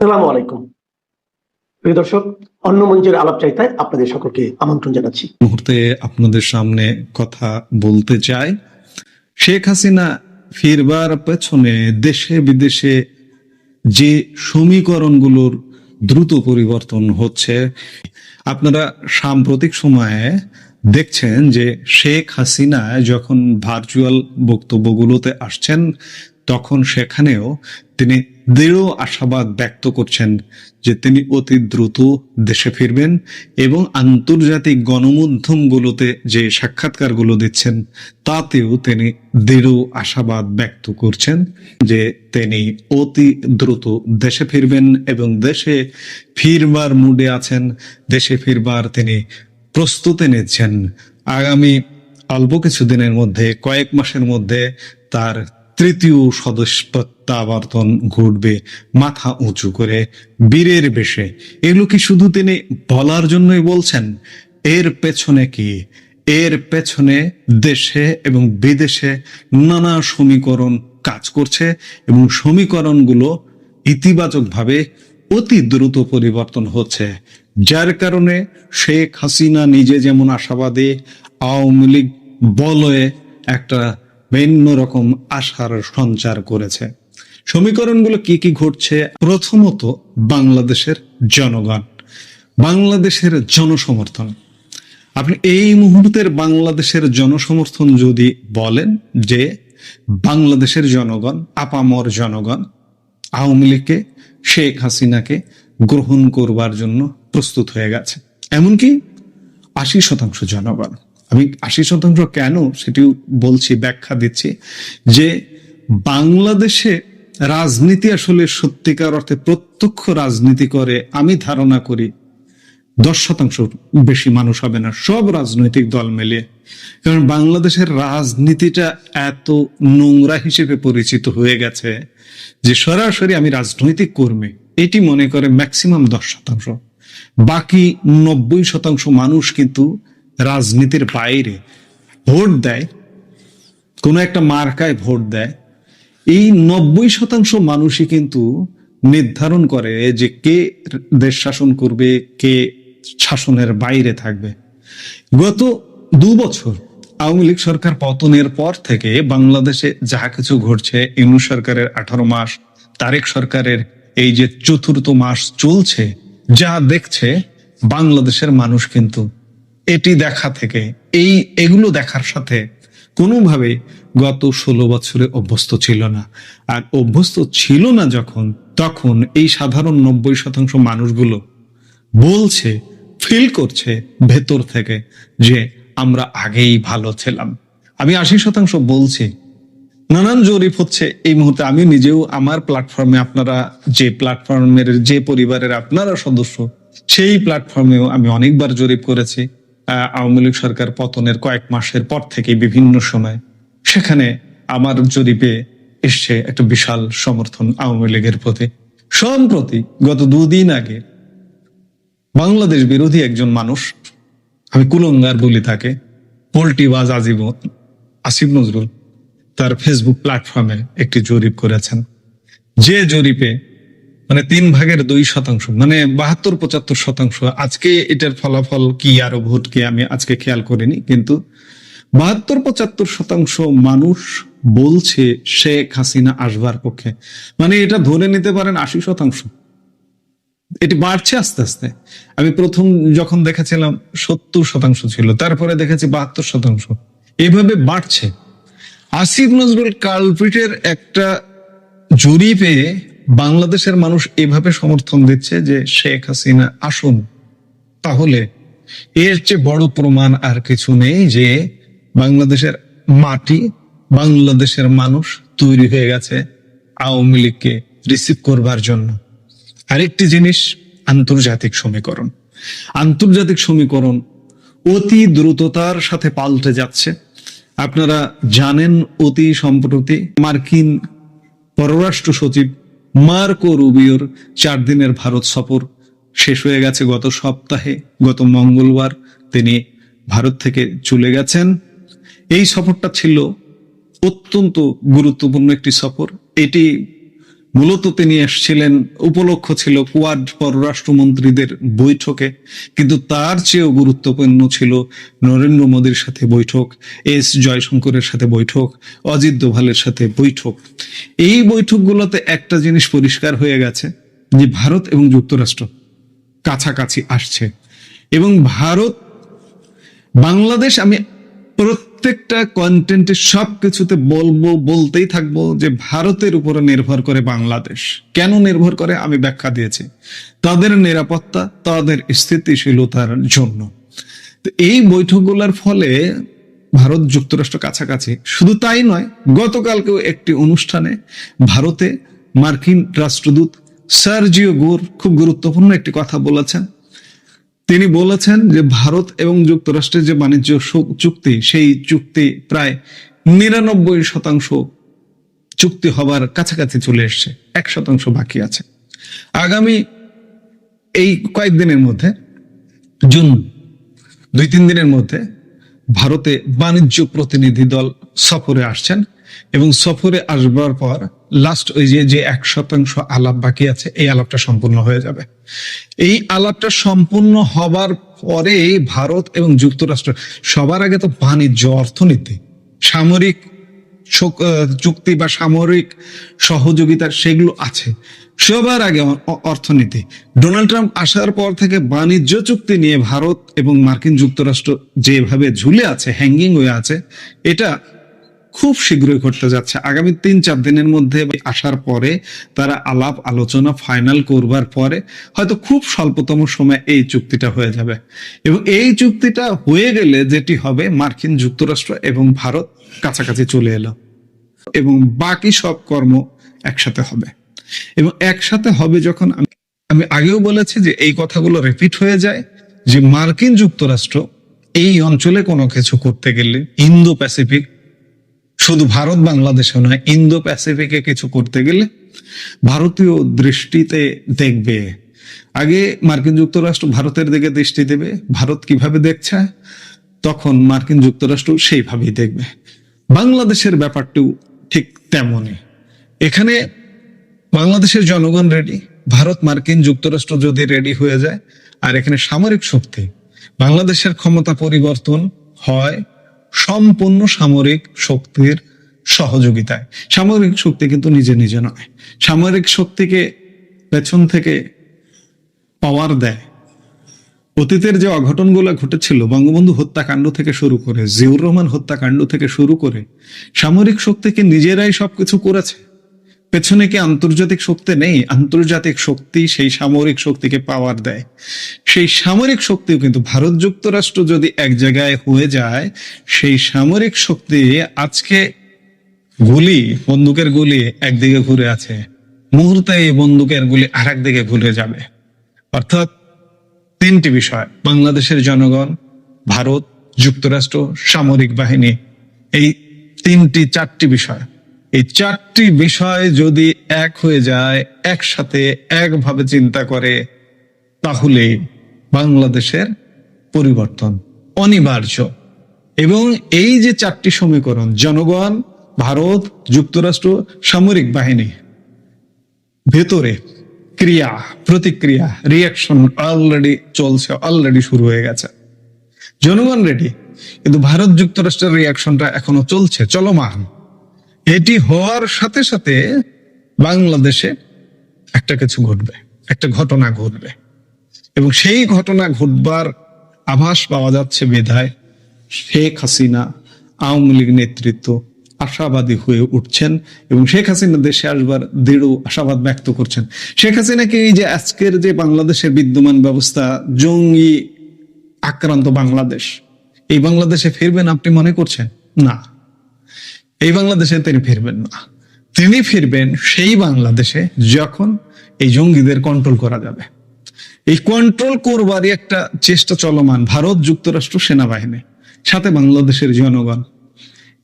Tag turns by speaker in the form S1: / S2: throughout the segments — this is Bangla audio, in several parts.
S1: আসসালামু আলাইকুম প্রিয় দর্শক, অন্য মঞ্চের আলাপ চাইতায় আপনাদের সকলকে আমন্ত্রণ জানাচ্ছি।
S2: মুহূর্তে আপনাদের সামনে কথা বলতে চাই। শেখ হাসিনা ফিরবার পেছনে দেশে বিদেশে যে সমীকরণগুলোর দ্রুত পরিবর্তন হচ্ছে, আপনারা সাম্প্রতিক সময়ে দেখছেন যে শেখ হাসিনা যখন ভার্চুয়াল বক্তব্যগুলোতে আসছেন তখন সেখানেও তিনি দৃঢ় আশাবাদ ব্যক্ত করছেন যে তিনি অতি দ্রুত দেশে ফিরবেন এবং আন্তর্জাতিক গণমাধ্যমগুলোতে যে সাক্ষাৎকারগুলো দিচ্ছেন তাতেও তিনি দৃঢ় আশাবাদ ব্যক্ত করছেন যে তিনি অতি দ্রুত দেশে ফিরবেন এবং দেশে ফিরবার মুডে আছেন। দেশে ফিরবার তিনি প্রস্তুতি নিচ্ছেন। আগামী অল্প কিছুদিনের মধ্যে, কয়েক মাসের মধ্যে তার তৃতীয় স্বদেশ প্রত্যাবর্তন ঘটবে মাথা উঁচু করে, বীরের বেশে। এগুলো কি শুধু তিনি বলার জন্যই বলছেন? এর পেছনে কি? এর পেছনে দেশে এবং বিদেশে নানা সমীকরণ কাজ করছে এবং সমীকরণগুলো ইতিবাচকভাবে অতি দ্রুত পরিবর্তন হচ্ছে, যার কারণে শেখ হাসিনা নিজে যেমন আশাবাদী, আওয়ামী লীগ বলয়ে একটা ভিন্ন রকম আশার সঞ্চার করেছে। সমীকরণগুলো কি কি ঘটছে? প্রথমত বাংলাদেশের জনগণ, বাংলাদেশের জনসমর্থন। আপনি এই মুহূর্তের বাংলাদেশের জনসমর্থন যদি বলেন যে বাংলাদেশের জনগণ, আপামর জনগণ আওয়ামী লীগকে, শেখ হাসিনাকে গ্রহণ করবার জন্য প্রস্তুত হয়ে গেছে। এমনকি 80% জনগণ। আমি 80% কেন সেটিও বলছি, ব্যাখ্যা দিচ্ছি যে বাংলাদেশে রাজনীতি আসলে সত্যিকার অর্থে প্রত্যক্ষ রাজনীতি করে আমি ধারণা করি 10% বেশি মানুষ হবে না, সব রাজনৈতিক দল মিলিয়ে। কারণ বাংলাদেশের রাজনীতিটা এত নোংরা হিসেবে পরিচিত হয়ে গেছে যে সরাসরি আমি রাজনৈতিক কর্মী এটি মনে করে ম্যাক্সিমাম 10%। বাকি 90% মানুষ কিন্তু রাজনীতির বাইরে ভোট দেয়, কোনো একটা মার্কায় ভোট দেয়। এই 90% মানুষই কিন্তু নির্ধারণ করে যে কে দেশ শাসন করবে, কে শাসনের বাইরে থাকবে। গত 2 বছর আওয়ামী লীগ সরকার পতনের পর থেকে বাংলাদেশে যা কিছু ঘটছে, ইউনূস সরকারের 18 মাস, তারেক সরকারের এই যে 4th মাস চলছে, যা দেখছে বাংলাদেশের মানুষ কিন্তু এটি দেখা থেকে, এগুলো দেখার সাথে কোনোভাবে গত 16 বছরে অভ্যস্ত ছিল না। আর অভ্যস্ত ছিল না যখন, তখন এই সাধারণ 90% মানুষগুলো বলছে, ফিল করছে ভেতর থেকে যে আমরা আগেই ভালো ছিলাম। আমি 80% বলছি। নানান জরিপ হচ্ছে এই মুহূর্তে। আমি নিজেও আমার প্ল্যাটফর্মে, আপনারা যে প্ল্যাটফর্মের, যে পরিবারের আপনারা সদস্য, সেই প্ল্যাটফর্মেও আমি অনেকবার জরিপ করেছি আওয়ামী লীগ সরকার পতনের কয়েক মাসের পর থেকে বিভিন্ন সময়। সেখানে আমার জরিপে এসছে একটা বিশাল সমর্থন আওয়ামী লীগের প্রতি। সম্প্রতি গত 2 দিন আগে বাংলাদেশ বিরোধী একজন মানুষ, আমি কুলঙ্গার বলি তাকে, পোল্টিবাজ আসিফ নজরুল, তার ফেসবুক প্ল্যাটফর্মে একটি জরিপ করেছেন। যে জরিপে 3/2%, 72-75%, আজকে এটার ফলাফল কি আরো ভোট কি আমি আজকে খেয়াল করিনি, কিন্তু 72-75% মানুষ বলছে শেখ হাসিনা আসবার পক্ষে। এটা ধরে নিতে পারেন 80%। এটি বাড়ছে আস্তে আস্তে। আমি প্রথম যখন দেখেছিলাম 70% ছিল, তারপরে দেখেছি 72%, এভাবে বাড়ছে। আসিফ নজরুল কালপ্রিটের একটা জরিপে বাংলাদেশের মানুষ এভাবে সমর্থন দিচ্ছে যে শেখ হাসিনা আসুন। তাহলে এর চেয়ে বড় প্রমাণ আর কিছু নেই যে বাংলাদেশের মাটি, বাংলাদেশের মানুষ তৈরি হয়ে গেছে আওয়ামী লীগকে রিসিভ করবার জন্য। আরেকটি জিনিস, আন্তর্জাতিক সমীকরণ। আন্তর্জাতিক সমীকরণ অতি দ্রুততার সাথে পাল্টে যাচ্ছে। আপনারা জানেন অতি সম্প্রতি মার্কিন পররাষ্ট্র সচিব মার্কো রুবিওর 4 দিনের ভারত সফর শেষ হয়ে গেছে গত সপ্তাহে। গত মঙ্গলবার তিনি ভারত থেকে চলে গেছেন। এই সফরটা ছিল অত্যন্ত গুরুত্বপূর্ণ একটি সফর। এটি মূলত তিনি এসেছিলেন, উপলক্ষ ছিল কোয়াড পররাষ্ট্রমন্ত্রীদের বৈঠকে, কিন্তু তার চেয়েও গুরুত্বপূর্ণ ছিল নরেন্দ্র মোদীর সাথে বৈঠক, এস জয়শঙ্করের সাথে বৈঠক, অজিত দোভালের সাথে বৈঠক। এই বৈঠকগুলোতে একটা জিনিস পরিষ্কার হয়ে গেছে যে ভারত এবং যুক্তরাষ্ট্র কাছাকাছি আসছে, এবং ভারত বাংলাদেশ, আমি প্রত্যেকটা কন্টেন্টে সবকিছুতে বলতেই থাকবো যে ভারতের উপরে নির্ভর করে বাংলাদেশ। কেন নির্ভর করে আমি ব্যাখ্যা দিয়েছি, তাদের নিরাপত্তা, তাদের স্থিতিশীলতার জন্য। তো এই বৈঠকগুলোর ফলে ভারত যুক্তরাষ্ট্র কাছাকাছি। শুধু তাই নয়, গতকালকেও একটি অনুষ্ঠানে ভারতে মার্কিন রাষ্ট্রদূত সার্জিও গোর খুব গুরুত্বপূর্ণ একটি কথা বলেছেন। তিনি বলেছেন যে ভারত এবং যুক্তরাষ্ট্রের যে বাণিজ্য চুক্তি, সেই চুক্তি প্রায় 99% চুক্তি হবার কাছাকাছি চলে এসছে, 1% বাকি আছে। আগামী এই কয়েকদিনের মধ্যে, জুন 2-3 দিনের মধ্যে ভারতে বাণিজ্য প্রতিনিধি দল সফরে আসছেন, এবং সফরে আসবার পর লাস্ট ওই যে 1% আলাপ বাকি আছে, এই আলাপটা সম্পূর্ণ হয়ে যাবে। এই আলাপটা সম্পূর্ণ হবার পরে ভারত এবং যুক্তরাষ্ট্র, সবার আগে তো বাণিজ্য, অর্থনীতি, সামরিক চুক্তি বা সামরিক সহযোগিতা সেগুলো আছে, সবার আগে অর্থনীতি। ডোনাল্ড ট্রাম্প আসার পর থেকে বাণিজ্য চুক্তি নিয়ে ভারত এবং মার্কিন যুক্তরাষ্ট্র যেভাবে ঝুলে আছে, হ্যাঙ্গিং হয়ে আছে, এটা খুব শীঘ্রই ঘটতে যাচ্ছে। আগামী 3-4 দিনের মধ্যে আসার পরে তারা আলাপ আলোচনা ফাইনাল করবার পরে হয়তো খুব স্বল্পতম সময় এই চুক্তিটা হয়ে যাবে, এবং এই চুক্তিটা হয়ে গেলে যেটি হবে, মার্কিন যুক্তরাষ্ট্র এবং ভারত কাছাকাছি চলে এলো, এবং বাকি সব কর্ম একসাথে হবে। এবং একসাথে হবে যখন, আমি আগেও বলেছি যে এই কথাগুলো রিপিট হয়ে যায়, যে মার্কিন যুক্তরাষ্ট্র এই অঞ্চলে কোনো কিছু করতে গেলে, ইন্দো প্যাসিফিক, শুধু ভারত বাংলাদেশে নয়, ইন্দো প্যাসিফিকে কিছু করতে গেলে ভারতীয় দৃষ্টিতে দেখবে। আগে মার্কিন যুক্তরাষ্ট্র ভারতের দিকে দৃষ্টি দেবে, ভারত কিভাবে দেখছে তখন মার্কিন যুক্তরাষ্ট্র সেইভাবেই দেখবে। বাংলাদেশের ব্যাপারটিও ঠিক তেমনই। এখানে বাংলাদেশের জনগণ রেডি, ভারত মার্কিন যুক্তরাষ্ট্র যদি রেডি হয়ে যায়, আর এখানে সামরিক শক্তি, বাংলাদেশের ক্ষমতা পরিবর্তন হয় সম্পূর্ণ সামরিক শক্তির সহযোগিতায়। সামরিক শক্তি কিন্তু নিজে নিজে নয়, সামরিক শক্তিকে পেছন থেকে পাওয়ার দেয়। অতীতের যে অঘটনগুলো ঘটেছিল, বঙ্গবন্ধু হত্যাকাণ্ড থেকে শুরু করে, জিয়াউর রহমান হত্যাকাণ্ড থেকে শুরু করে, সামরিক শক্তিকে নিজেরাই সবকিছু করেছে। পেছনে কি আন্তর্জাতিক শক্তি নেই? আন্তর্জাতিক শক্তি সেই সামরিক শক্তিকে পাওয়ার দেয়। সেই সামরিক শক্তিও কিন্তু ভারত যুক্তরাষ্ট্র যদি এক জায়গায় হয়ে যায়, সেই সামরিক শক্তি, আজকে গুলি, বন্দুকের গুলি একদিকে ঘুরে আছে, মুহূর্তে এই বন্দুকের গুলি আর একদিকে ঘুরে যাবে। অর্থাৎ 3টি বিষয়, বাংলাদেশের জনগণ, ভারত, যুক্তরাষ্ট্র, সামরিক বাহিনী, এই 3-4টি বিষয়, এই 4টি বিষয় যদি এক হয়ে যায়, একসাথে একভাবে চিন্তা করে, তাহলে বাংলাদেশের পরিবর্তন অনিবার্য। এবং এই যে 4টি সমীকরণ, জনগণ, ভারত, যুক্তরাষ্ট্র, সামরিক বাহিনী, ভেতরে ক্রিয়া প্রতিক্রিয়া, রিয়াকশন অলরেডি চলছে, অলরেডি শুরু হয়ে গেছে। জনগণ রেডি, কিন্তু ভারত যুক্তরাষ্ট্রের রিয়াকশনটা এখনো চলছে, চলমান। এটি হওয়ার সাথে সাথে বাংলাদেশে একটা কিছু ঘটবে, একটা ঘটনা ঘটবে, এবং সেই ঘটনা ঘটবার আভাস পাওয়া যাচ্ছে বিধায় শেখ হাসিনা, আওয়ামী লীগ নেতৃত্ব আশাবাদী হয়ে উঠছেন, এবং শেখ হাসিনা দেশে আসবার দৃঢ় আশাবাদ ব্যক্ত করছেন। শেখ হাসিনাকে এই যে আজকের যে বাংলাদেশের বিদ্যমান ব্যবস্থা, জঙ্গি আক্রান্ত বাংলাদেশ, এই বাংলাদেশে ফিরবেন আপনি মনে করছেন? না, এই বাংলাদেশে তিনি ফিরবেন না। তিনি ফিরবেন সেই বাংলাদেশে যখন এই জঙ্গিদের কন্ট্রোল করা যাবে। এই কন্ট্রোল করবারই একটা চেষ্টা চলমান, ভারত যুক্তরাষ্ট্র সেনাবাহিনী, সাথে বাংলাদেশের জনগণ।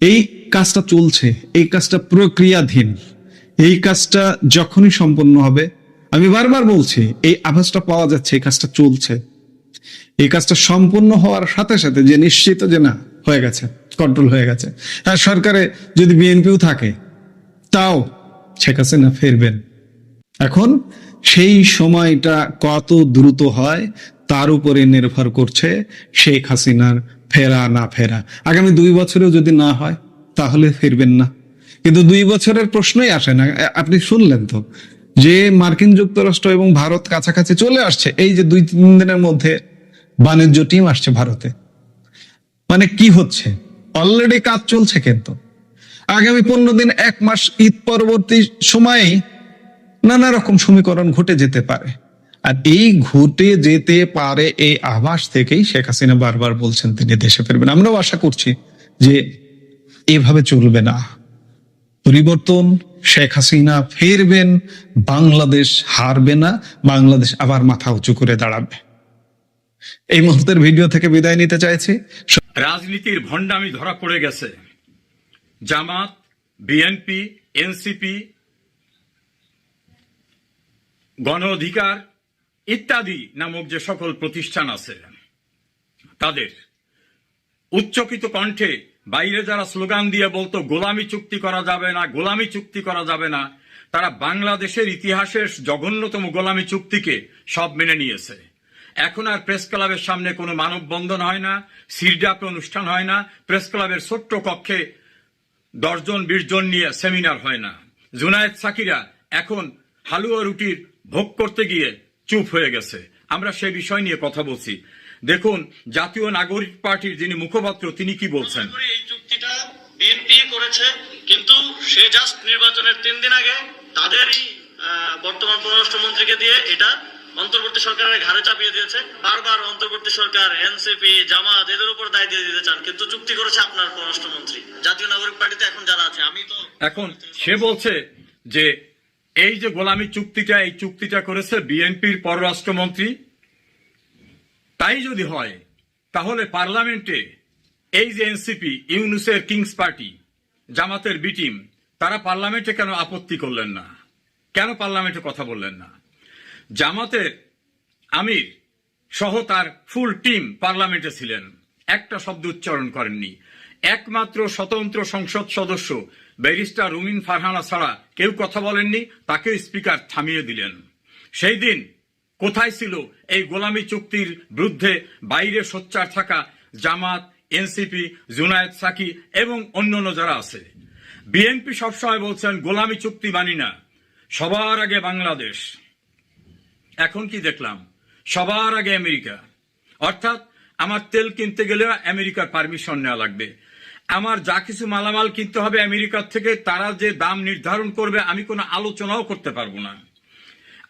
S2: এই কাজটা চলছে, এই কাজটা প্রক্রিয়াধীন। এই কাজটা যখনই সম্পন্ন হবে, আমি বারবার বলছি, এই আভাসটা পাওয়া যাচ্ছে, এই কাজটা চলছে। এই কাজটা সম্পূর্ণ হওয়ার সাথে সাথে যে নিশ্চিত যে না, হয়ে গেছে, কন্ট্রোল হয়ে গেছে। আর সরকারে যদি বিএনপিও থাকে, তাও শেখ হাসিনা ফিরবেন, এখন সেই সময়টা কত দ্রুত হয় তার উপরে নির্ভর করছে শেখ হাসিনার ফেরা না ফেরা। আগামী 2 বছরেও যদি না হয় তাহলে ফিরবেন না, কিন্তু 2 বছরের প্রশ্নই আসে না। আপনি শুনলেন তো যে মার্কিন যুক্তরাষ্ট্র এবং ভারত কাছাকাছি চলে আসছে, এই যে 2-3 দিনের মধ্যে বাণিজ্য টিম আসছে ভারতে। মানে কি হচ্ছে, অলরেডি কাজ চলছে, কিন্তু আগামী 15 দিন 1 মাস ঈদ পরবর্তী সময়েই নানা রকম সমীকরণ ঘটে যেতে পারে। আর এই ঘটে যেতে পারে এই আভাস থেকেই শেখ হাসিনা বারবার বলছেন তিনি দেশে ফিরবেন। আমরাও আশা করছি যে এভাবে চলবে না, পরিবর্তন, শেখ হাসিনা ফিরবেন, বাংলাদেশ হারবে না, বাংলাদেশ আবার মাথা উঁচু করে দাঁড়াবে। এই মুহূর্তের ভিডিও থেকে বিদায় নিতে চাইছি।
S3: রাজনীতির ভণ্ডামি ধরা পড়ে গেছে। জামাত, বিএনপি, এনসিপি, গণ অধিকার ইত্যাদি নামক যে সকল প্রতিষ্ঠান আছে, তাদের উচ্চকিত কণ্ঠে বাইরে যারা স্লোগান দিয়ে বলতো গোলামি চুক্তি করা যাবে না, গোলামি চুক্তি করা যাবে না, তারা বাংলাদেশের ইতিহাসের জঘন্যতম গোলামি চুক্তিকে সব মেনে নিয়েছে। এখন আর প্রেস ক্লাবের সামনে কোনো মানববন্ধন হয় না, সিরডাপে অনুষ্ঠান হয় না, প্রেস ক্লাবের ছোট্ট কক্ষে 10 জন 20 জন নিয়ে সেমিনার হয় না। জুনায়েদ সাকিরা এখন হালুয়া রুটির ভোগ করতে গিয়ে চুপ হয়ে গেছে। আমরা সেই বিষয় নিয়ে কথা বলছি। দেখুন জাতীয় নাগরিক পার্টির যিনি মুখপাত্র তিনি কি বলছেন।
S4: এই চুক্তিটা বিএনপি করেছে, কিন্তু সে জাস্ট নির্বাচনের 3 দিন আগে তাদেরই বর্তমান পররাষ্ট্রমন্ত্রীকে দিয়ে এটা অন্তর্বর্তী সরকারের ঘাড়ে চাপিয়ে দিয়েছে। বারবার অন্তর্বর্তী সরকার, এনসিপি, জামাত এদের উপর দায় দিয়ে দিতে চান, কিন্তু চুক্তি করেছে আপনার পররাষ্ট্রমন্ত্রী। জাতীয় নাগরিক পার্টিতে এখন যারা আছে, আমি তো
S3: এখন সে বলছে যে এই যে গোলামি চুক্তিটা, এই চুক্তিটা করেছে বিএনপির পররাষ্ট্রমন্ত্রী। তাই যদি হয় তাহলে পার্লামেন্টে এই যে এনসিপি, ইউনুসের কিংস পার্টি, জামাতের বি টিম, তারা পার্লামেন্টে কেন আপত্তি করলেন না? কেন পার্লামেন্টে কথা বললেন না? জামাতের আমির সহ তার ফুল টিম পার্লামেন্টে ছিলেন, একটা শব্দ উচ্চারণ করেননি। একমাত্র স্বতন্ত্র সংসদ সদস্য ব্যারিস্টার রুমিন ফারহানা ছাড়া কেউ কথা বলেননি, তাকে স্পিকার থামিয়ে দিলেন। সেই দিন কোথায় ছিল এই গোলামি চুক্তির বিরুদ্ধে বাইরে সোচ্চার থাকা জামাত, এনসিপি, জুনায়েদ সাকি এবং অন্যান্য যারা আছে? বিএনপি সবসময় বলছেন গোলামি চুক্তি মানি না, সবার আগে বাংলাদেশ। এখন কি দেখলাম? সবার আগে আমেরিকা। অর্থাৎ আমার তেল কিনতে গেলে আমেরিকার পারমিশন নেওয়া লাগবে, আমার যা কিছু মালামাল কিনতে হবে আমেরিকার থেকে, তারা যে দাম নির্ধারণ করবে আমি কোনো আলোচনাও করতে পারবো না।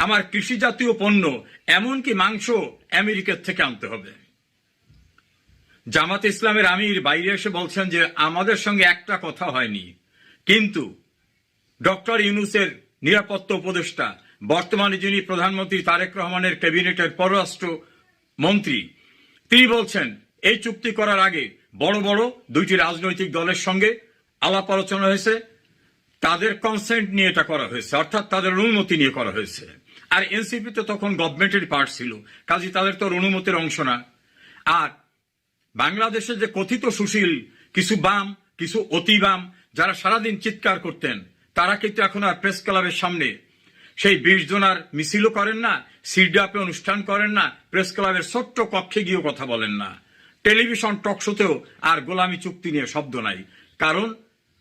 S3: আমার কৃষি জাতীয় পণ্য, এমনকি মাংস আমেরিকার থেকে আনতে হবে। জামাত ইসলামের আমির বাইরে এসে বলছেন যে আমাদের সঙ্গে একটা কথা হয়নি, কিন্তু ডক্টর ইউনূসের নিরাপত্তা উপদেষ্টা, বর্তমানে যিনি প্রধানমন্ত্রী তারেক রহমানের ক্যাবিনেটের পররাষ্ট্র মন্ত্রী, তিনি বলছেন এই চুক্তি করার আগে বড় বড় 2টি রাজনৈতিক দলের সঙ্গে আলাপ আলোচনা হয়েছে, তাদের কনসেন্ট নিয়ে এটা করা হয়েছে, অর্থাৎ তাদের অনুমতি নিয়ে করা হয়েছে। আর এনসিপি তো তখন গভর্নমেন্টের পার্ট ছিল, কাজে তাদের তো অনুমতির অংশ না। আর বাংলাদেশে যে কথিত সুশীল কিছু বাম, কিছু অতি বাম যারা সারাদিন চিৎকার করতেন, তারা কিন্তু এখন আর প্রেস ক্লাবের সামনে সেই 20 জনার মিছিলও করেন না, সিরডাপে অনুষ্ঠান করেন না, প্রেস ক্লাবের ছোট্ট কক্ষে গিয়েও কথা বলেন না, টেলিভিশন টকশোতেও আর গোলামি চুক্তি নিয়ে শব্দ নাই। কারণ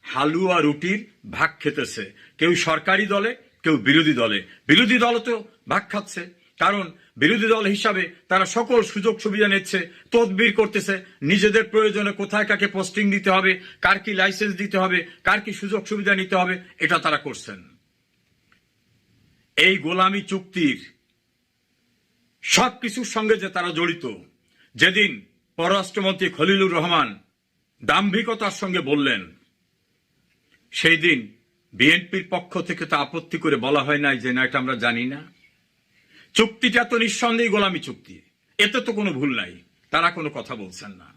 S3: হালুয়া রুটির ভাগ খেতেছে, কেউ সরকারি দলে, কেউ বিরোধী দলে। বিরোধী দল তো ভাগ খাচ্ছে, কারণ বিরোধী দল হিসাবে তারা সকল সুযোগ সুবিধা নিচ্ছে, তদবির করতেছে, নিজেদের প্রয়োজনে কোথায় কাকে পোস্টিং দিতে হবে, কার কি লাইসেন্স দিতে হবে, কার কি সুযোগ সুবিধা নিতে হবে, এটা তারা করছেন। এই গোলামি চুক্তির সবকিছুর সঙ্গে যে তারা জড়িত, যেদিন পররাষ্ট্রমন্ত্রী খলিলুর রহমান দাম্ভিকতার সঙ্গে বললেন, সেই দিন বিএনপির পক্ষ থেকে তো আপত্তি করে বলা হয় নাই যে না এটা আমরা জানি না। চুক্তিটা তো নিঃসন্দেহে গোলামি চুক্তি, এতে তো কোনো ভুল নাই, তারা কোনো কথা বলছেন না।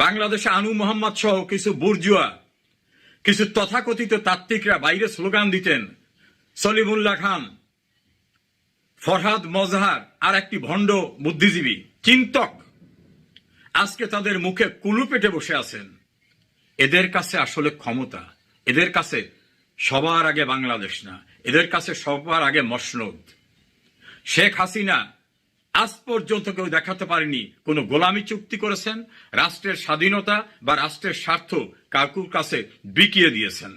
S3: বাংলাদেশে আনু মোহাম্মদ সহ কিছু বুর্জুয়া, কিছু তথাকথিত তাত্ত্বিকরা বাইরে স্লোগান দিতেন, সলিমুল্লাহ খান, ফরহাদ মজহার আর একটি ভণ্ড বুদ্ধিজীবী চিন্তক আজকে তাদের মুখে কুলু পেটে বসে আছেন। এদের কাছে আসলে ক্ষমতা, এদের কাছে সবার আগে বাংলাদেশ না, এদের কাছে সবার আগে মসনদ। শেখ হাসিনা আজ পর্যন্ত কেউ দেখাতে পারেনি কোন গোলামি চুক্তি করেছেন, রাষ্ট্রের স্বাধীনতা বা রাষ্ট্রের স্বার্থ কাকুর কাছে বিকিয়ে দিয়েছেন।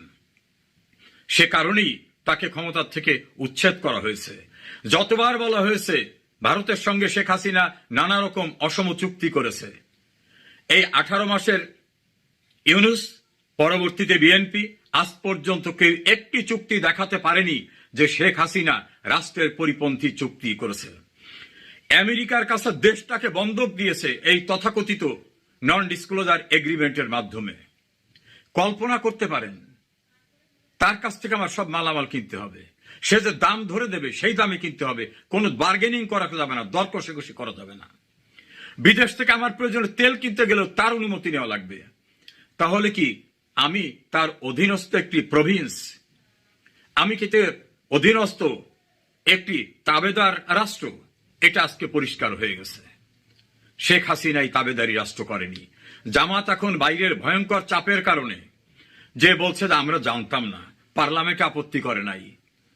S3: সে কারণেই তাকে ক্ষমতা থেকে উচ্ছেদ করা হয়েছে। যতবার বলা হয়েছে ভারতের সঙ্গে শেখ হাসিনা নানা রকম অসম চুক্তি করেছে, এই 18 মাসের ইউনূস পরবর্তীতে বিএনপি আজ পর্যন্ত কেউ একটি চুক্তি দেখাতে পারেনি যে শেখ হাসিনা রাষ্ট্রের পরিপন্থী চুক্তি করেছে। আমেরিকার কাছে দেশটাকে বন্ধক দিয়েছে এই তথাকথিত নন ডিসক্লোজার এগ্রিমেন্টের মাধ্যমে। কল্পনা করতে পারেন তার কাছ থেকে আমার সব মালামাল কিনতে হবে, সে যে দাম ধরে দেবে সেই দামে কিনতে হবে, কোনো বার্গেনিং করা যাবে না, দর কষাকষি করা যাবে না। বিদেশ থেকে আমার প্রয়োজনে তেল কিনতে গেলেও তার অনুমতি নেওয়া লাগবে। তাহলে কি আমি তার অধীনস্থ একটি প্রভিন্স? আমি কি তার অধীনস্থ একটি তাবেদার রাষ্ট্র? এটা আজকে পরিষ্কার হয়ে গেছে। শেখ হাসিনাই তাবেদারি রাষ্ট্র করেনি। জামাত এখন বাইরের ভয়ঙ্কর চাপের কারণে যে বলছে যে আমরা জানতাম না, পার্লামেন্টে আপত্তি করে নাই,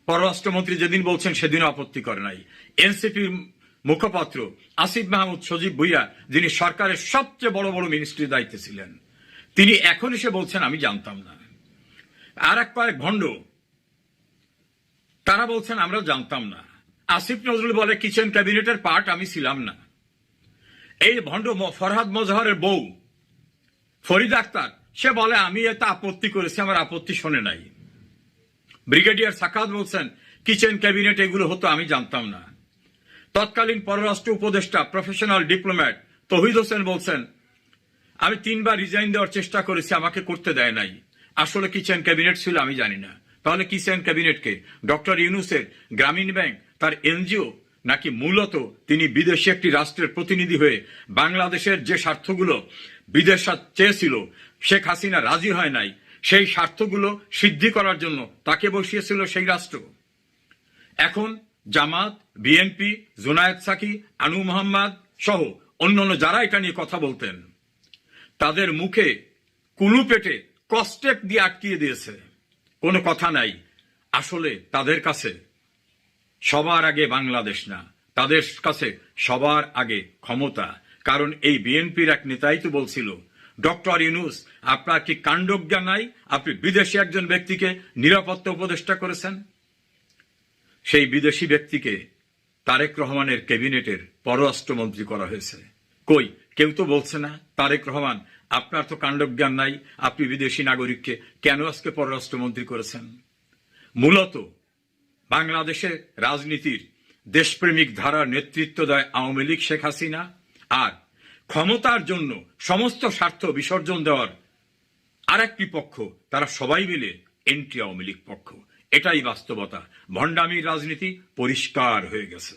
S3: পররাষ্ট্রমন্ত্রী যেদিন বলছেন সেদিনও আপত্তি করে নাই। এনসিপির মুখপাত্র আসিফ মাহমুদ সজীব ভুইয়া, যিনি সরকারের সবচেয়ে বড় বড় মিনিস্ট্রির দায়িত্বে ছিলেন, তিনি এখন এসে বলছেন আমি জানতাম না। আর এক কয়েক ভণ্ড তারা বলছেন আমরা জানতাম না। আসিফ নজরুল বলে কিচেন ক্যাবিনেটের পার্ট আমি ছিলাম না। এই ভণ্ড ফরহাদ মজহরের বউ ফরিদ আক্তার, সে বলে আমি এতে আপত্তি করেছি, আমার আপত্তি শোনে নাই। ব্রিগেডিয়ার সাকাত বলছেন কিচেন ক্যাবিনেট এগুলো হতো আমি জানতাম না। তৎকালীন পররাষ্ট্র উপদেষ্টা প্রফেশনাল ডিপ্লোম্যাট তৌহিদ হোসেন বলছেন আমি 3 বার রিজাইন দেওয়ার চেষ্টা করেছি, আমাকে করতে দেয় নাই। আসলে কিচেন ক্যাবিনেট ছিল আমি জানি না। তাহলে কিচেন ক্যাবিনেটকে ডক্টর ইউনূসের গ্রামীণ ব্যাংক তার এনজিও, নাকি মূলত তিনি বিদেশি একটি রাষ্ট্রের প্রতিনিধি হয়ে বাংলাদেশের যে স্বার্থগুলো বিদেশ চেয়েছিল শেখ হাসিনা রাজি হয় নাই, সেই স্বার্থগুলো সিদ্ধি করার জন্য তাকে বসিয়েছিল সেই রাষ্ট্র? এখন জামাত, বিএনপি, জুনায়েদ সাকি, আনু মোহাম্মদ সহ অন্যান্য যারা এটা নিয়ে কথা বলতেন, তাদের মুখে কুলু পেটে কস্টেপ দিয়ে আটকিয়ে দিয়েছে, কোনো কথা নাই। আসলে তাদের কাছে সবার আগে বাংলাদেশ না, তাদের কাছে সবার আগে ক্ষমতা। কারণ এই বিএনপির এক নেতাই তো বলছিল, ডক্টর ইউনূস আপনার কি কাণ্ডজ্ঞান নাই, আপনি বিদেশি একজন ব্যক্তিকে নিরাপত্তা উপদেষ্টা করেছেন। সেই বিদেশি ব্যক্তিকে তারেক রহমানের ক্যাবিনেটের পররাষ্ট্রমন্ত্রী করা হয়েছে। কই কেউ তো বলছে না তারেক রহমান আপনার তো কাণ্ডজ্ঞান নাই, আপনি বিদেশি নাগরিককে কেন আজকে পররাষ্ট্রমন্ত্রী করেছেন? মূলত বাংলাদেশের রাজনীতির দেশপ্রেমিক ধারার নেতৃত্ব দেয় আওয়ামী লীগ, শেখ হাসিনা। আর ক্ষমতার জন্য সমস্ত স্বার্থ বিসর্জন দেওয়ার আর একটি পক্ষ, তারা সবাই মিলে এন্টি আওয়ামী লীগ পক্ষ। এটাই বাস্তবতা। ভণ্ডামির রাজনীতি পরিষ্কার হয়ে গেছে।